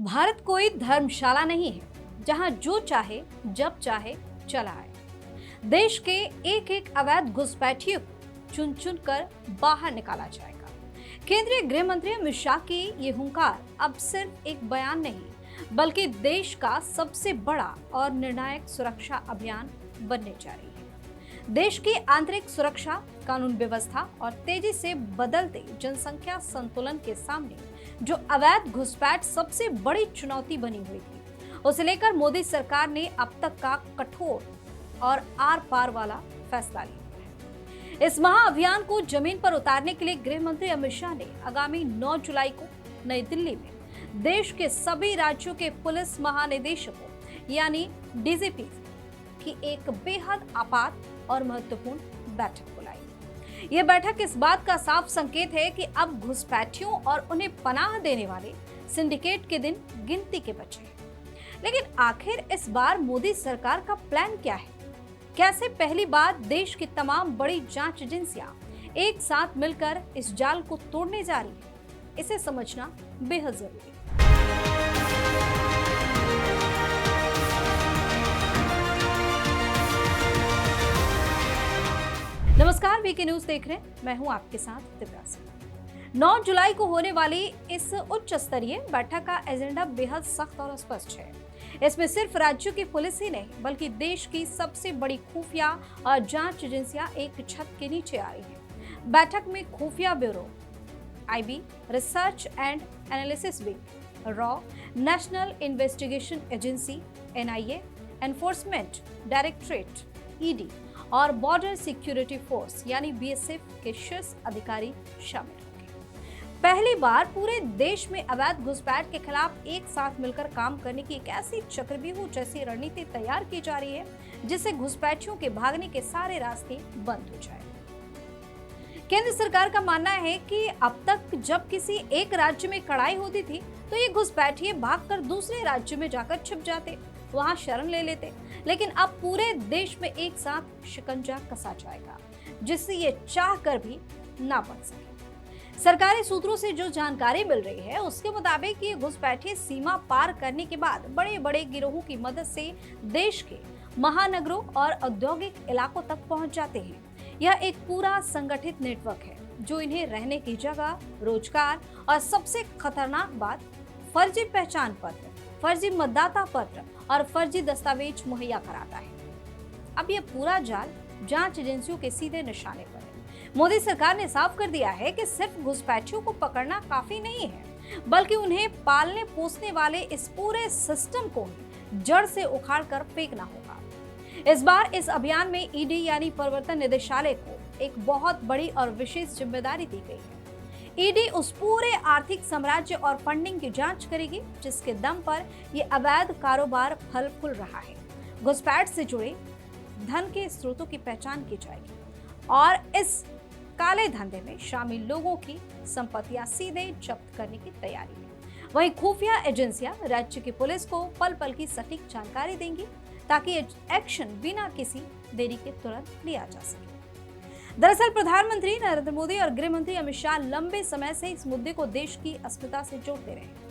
भारत कोई धर्मशाला नहीं है जहां जो चाहे जब चाहे चला आए। देश के एक एक अवैध घुसपैठियों को चुन चुन कर बाहर निकाला जाएगा। केंद्रीय गृह मंत्री अमित शाह की ये हुंकार अब सिर्फ एक बयान नहीं बल्कि देश का सबसे बड़ा और निर्णायक सुरक्षा अभियान बनने जा रही है। देश की आंतरिक सुरक्षा, कानून व्यवस्था और तेजी से बदलते जनसंख्या संतुलन के सामने जो अवैध घुसपैठ सबसे बड़ी चुनौती बनी हुई थी, उसे लेकर मोदी सरकार ने अब तक का कठोर और आर पार वाला फैसला लिया है। इस महाअभियान को जमीन पर उतारने के लिए गृह मंत्री अमित शाह ने आगामी 9 जुलाई को नई दिल्ली में देश के सभी राज्यों के पुलिस महानिदेशकों यानी डीजीपी की एक बेहद आपात और महत्वपूर्ण बैठक बुलाई। यह बैठक इस बात का साफ संकेत है कि अब घुसपैठियों और उन्हें पनाह देने वाले सिंडिकेट के दिन गिनती के बचे हैं। लेकिन आखिर इस बार मोदी सरकार का प्लान क्या है? कैसे पहली बार देश की तमाम बड़ी जांच एजेंसियां एक साथ मिलकर इस जाल को तोड़ने जा रही है, इसे समझना बेहद जरूरी है। नमस्कार, वीके न्यूज देख रहे हैं, मैं हूं आपके साथ दिव्या सिंह। 9 जुलाई को होने वाली इस उच्च स्तरीय बैठक का एजेंडा बेहद सख्त और स्पष्ट है। इसमें सिर्फ राज्यों की पुलिस ही नहीं बल्कि देश की सबसे बड़ी खुफिया और जांच एजेंसियां एक छत के नीचे आ रही हैं। बैठक में खुफिया bureau, IB, research and analysis wing, raw, national investigation agency, NIA, enforcement directorate, ED और बॉर्डर सिक्योरिटी फोर्स यानी बीएसएफ के शीर्ष अधिकारी शामिल होंगे। पहली बार पूरे देश में अवैध घुसपैठ के खिलाफ एक साथ मिलकर काम करने की एक ऐसी चक्रव्यूह जैसी रणनीति तैयार की जा रही है जिससे घुसपैठियों के भागने के सारे रास्ते बंद हो जाए। केंद्र सरकार का मानना है कि अब तक जब किसी एक राज्य में कड़ाई होती थी तो ये घुसपैठिए भागकर दूसरे राज्य में जाकर छिप जाते, वहां शरण ले लेते, लेकिन अब पूरे देश में एक साथ शिकंजा कसा जाएगा जिससे ये चाह कर भी ना बन सके। सरकारी सूत्रों से जो जानकारी मिल रही है उसके मुताबिक ये घुसपैठिए सीमा पार करने के बाद बड़े बड़े गिरोहों की मदद से देश के महानगरों और औद्योगिक इलाकों तक पहुंच जाते हैं। यह एक पूरा संगठित नेटवर्क है जो इन्हें रहने की जगह, रोजगार और सबसे खतरनाक बात फर्जी पहचान पत्र, फर्जी मतदाता पत्र और फर्जी दस्तावेज मुहैया कराता है। अब यह पूरा जाल जांच एजेंसियों के सीधे निशाने पर है। मोदी सरकार ने साफ कर दिया है कि सिर्फ घुसपैठियों को पकड़ना काफी नहीं है बल्कि उन्हें पालने पोसने वाले इस पूरे सिस्टम को जड़ से उखाड़ कर फेंकना होगा। इस बार इस अभियान में ईडी यानी प्रवर्तन निदेशालय को एक बहुत बड़ी और विशेष जिम्मेदारी दी गई है। ईडी उस पूरे आर्थिक साम्राज्य और फंडिंग की जांच करेगी जिसके दम पर यह अवैध कारोबार फल फूल रहा है। घुसपैठ से जुड़े धन के स्रोतों की पहचान की जाएगी और इस काले धंधे में शामिल लोगों की संपत्तियां सीधे जब्त करने की तैयारी है। वहीं खुफिया एजेंसियां राज्य की पुलिस को पल पल की सटीक जानकारी देंगी ताकि एक्शन बिना किसी देरी के तुरंत लिया जा सके। दरअसल प्रधानमंत्री नरेंद्र मोदी और गृह मंत्री अमित शाह लंबे समय से इस मुद्दे को देश की अस्मिता से जोड़ते रहे।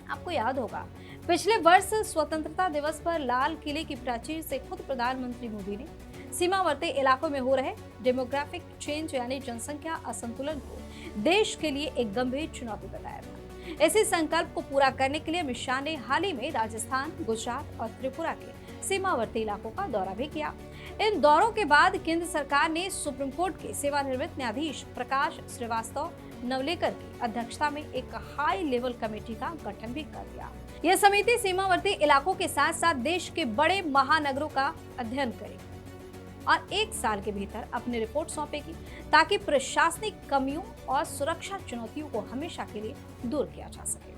आपको याद होगा, पिछले वर्ष स्वतंत्रता दिवस पर लाल किले की प्राचीर से खुद प्रधानमंत्री मोदी ने सीमावर्ती इलाकों में हो रहे डेमोग्राफिक चेंज यानी जनसंख्या असंतुलन को देश के लिए एक गंभीर चुनौती बताया था। इसी संकल्प को पूरा करने के लिए अमित शाह ने हाल ही में राजस्थान, गुजरात और त्रिपुरा के सीमावर्ती इलाकों का दौरा भी किया। इन दौरों के बाद केंद्र सरकार ने सुप्रीम कोर्ट के सेवानिवृत्त न्यायाधीश प्रकाश श्रीवास्तव नवलेकर की अध्यक्षता में एक हाई लेवल कमेटी का गठन भी कर दिया। यह समिति सीमावर्ती इलाकों के साथ साथ देश के बड़े महानगरों का अध्ययन करेगी और 1 साल के भीतर अपनी रिपोर्ट सौंपेगी ताकि प्रशासनिक कमियों और सुरक्षा चुनौतियों को हमेशा के लिए दूर किया जा सके।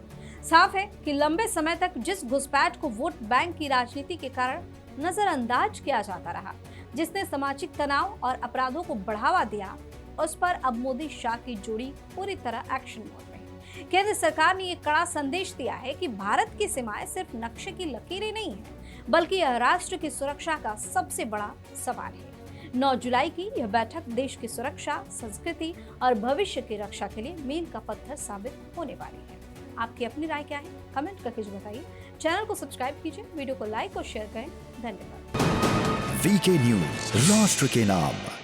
साफ है कि लंबे समय तक जिस घुसपैठ को वोट बैंक की राजनीति के कारण नजरअंदाज किया जाता रहा, जिसने सामाजिक तनाव और अपराधों को बढ़ावा दिया, उस पर अब मोदी शाह की जोड़ी पूरी तरह एक्शन मोड में है। केंद्र सरकार ने ये कड़ा संदेश दिया है कि भारत की सीमाएं सिर्फ नक्शे की लकीरें नहीं है बल्कि यह राष्ट्र की सुरक्षा का सबसे बड़ा सवाल है। 9 जुलाई की यह बैठक देश की सुरक्षा, संस्कृति और भविष्य की रक्षा के लिए मील का पत्थर साबित होने वाली है। आपकी अपनी राय क्या है, कमेंट करके जो बताइए। चैनल को सब्सक्राइब कीजिए, वीडियो को लाइक और शेयर करें। धन्यवाद। वीके न्यूज, राष्ट्र के नाम।